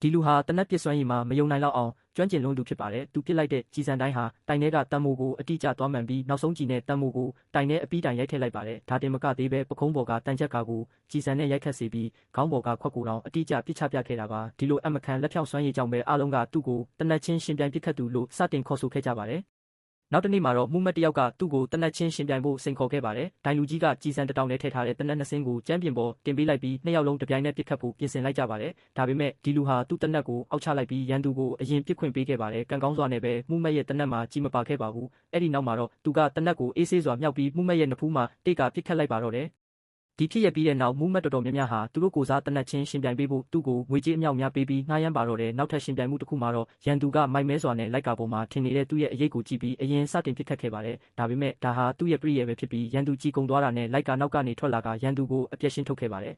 ဒီလူဟာတနက်ပစ်စွမ်းရည်မှာမယုံနိုင်လောက်အောင်ကျွမ်းကျင်လွန်းသူဖြစ်ပါတယ်။သူပစ်လိုက်တဲ့ကျည်ဆံတိုင်းဟာတိုင်ထဲကတန်မိုးကိုအတိအကျသွားမှန်ပြီးနောက်ဆုံးကျည်နဲ့တန်မိုးကိုတိုင်ထဲအပြီးတိုင်ရိုက်ထည့်လိုက်ပါတယ်။ဒါတင်မကသေးပဲပခုံးပေါ်ကတန်ချက်ကာကိုကျည်ဆံနဲ့ရိုက်ခတ်စေပြီးခေါင်းပေါ်ကခွက်ကိုတောင်အတိအကျပစ်ချပြခဲ့တာပါ။ဒီလိုအမခံလက်ဖြောင့်စွမ်းရည်ကြောင့်ပဲအားလုံးကသူ့ကိုတနက်ချင်းရှင်ပြိုင်ပစ်ခတ်သူလို့စတင်ခေါ်ဆိုခဲ့ကြပါတယ်။နောက်တနေ့မှာတော့မှုမတ်တယောက်ကသူ့ကိုတနက်ချင်းရှင်ပြိုင်ဖို့စိန်ခေါ်ခဲ့ပါတယ်။ဒိုင်လူကြီးကကြည်စံတစ်တောင်နဲ့ထည့်ထားတဲ့တနက်နှစ်စင်းကိုကျမ်းပြင်ပေါ်တင်ပေးလိုက်ပြီးနှစ်ယောက်လုံးတပြိုင်နက်ပစ်ခတ်ဖို့ပြင်ဆင်လိုက်ကြပါတယ်။ဒါပေမဲ့ဒီလူဟာသူ့တနက်ကိုအောက်ချလိုက်ပြီးရန်သူကိုအရင်ပစ်ခွင့်ပေးခဲ့ပါတယ်။ကံကောင်းစွာနဲ့ပဲမှုမတ်ရဲ့တနက်မှာကြီးမပါခဲ့ပါဘူး။အဲ့ဒီနောက်မှာတော့သူကတနက်ကိုအေးဆေးစွာမြောက်ပြီးမှုမတ်ရဲ့နဖူးမှာတိတ်ကပစ်ခတ်လိုက်ပါတော့တယ်။ဒီဖြစ်ရပြီးတဲ့နောက်မှုမတ်တော်တော်များများဟာသူတို့ကိုစားတနက်ချင်းရှင်ပြိုင်ပေးဖို့သူ့ကိုငွေကြေးအမြောက်များပေးပြီးငှားရမ်းပါတော့တယ်နောက်ထပ်ရှင်ပြိုင်မှုတစ်ခုမှာတော့ရန်သူကမိုက်မဲစွာနဲ့လိုက်ကာပေါ်မှာထင်နေတဲ့သူ့ရဲ့အရေးကိုကြည့်ပြီးအရင်စတင်ပစ်ခတ်ခဲ့ပါတယ်ဒါပေမဲ့ဒါဟာသူ့ရဲ့ပရိယေပဲဖြစ်ပြီးရန်သူကြီးကုံသွားတာနဲ့လိုက်ကာနောက်ကနေထွက်လာကရန်သူကိုအပြက်ရှင်းထုတ်ခဲ့ပါတယ်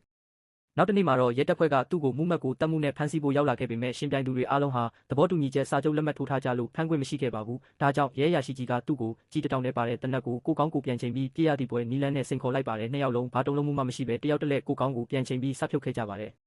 နောက်တနေ့မှာတော့ရဲတပ်ဖွဲ့ကသူ့ကိုမှုမတ်ကိုတတ်မှုနဲ့ဖမ်းဆီးဖို့ရောက်လာခဲ့ပေမဲ့ရှင်ပြိုင်သူတွေအားလုံးဟာသဘောတူညီချက်စာချုပ်လက်မှတ်ထိုးထားကြလို့ဖမ်းခွင့်မရှိခဲ့ပါဘူး။ဒါကြောင့်ရဲရရှိကြီးကသူ့ကိုကြီးတတောင်နဲ့ပါတဲ့တနက်ကိုကိုကောင်းကိုပြန်ချိန်ပြီးပြရသည့်ပွဲနီလန်းနဲ့စိန်ခေါ်လိုက်ပါတယ်။နှစ်ယောက်လုံးဘာတုံးလုံးမှမရှိပဲတယောက်တစ်လက်ကိုကောင်းကိုပြန်ချိန်ပြီးစဖြုတ်ခဲ့ကြပါတယ်။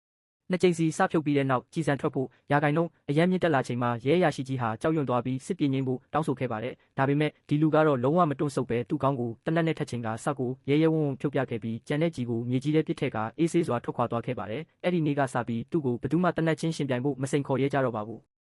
နှစ်ကြိမ်စီစဖြုတ်ပြီးတဲ့နောက်ကြည်စံထွက်ဖို့ရာဂိုင်နှုန်းအရန်မြင့်တက်လာချိန်မှာရဲရရှိကြီးဟာကြောက်ရွံ့သွားပြီးစစ်ပြေးငိမ့်ဖို့တောင်းဆိုခဲ့ပါတယ်။ဒါပေမဲ့ဒီလူကတော့လုံးဝမတွန့်ဆုတ်ပဲသူ့ကောင်းကိုတနက်နဲ့ထက်ချိန်ကစကိုရဲရဲဝံ့ဝံ့ဖြုတ်ပြခဲ့ပြီးကြံတဲ့ကြီးကိုမြေကြီးထဲပစ်ထည့်ကအေးဆေးစွာထွက်ခွာသွားခဲ့ပါတယ်။အဲ့ဒီနေ့ကစပြီးသူ့ကိုဘယ်သူမှတနက်ချင်းရှင်ပြိုင်ဖို့မစိန်ခေါ်ရဲကြတော့ပါဘူး။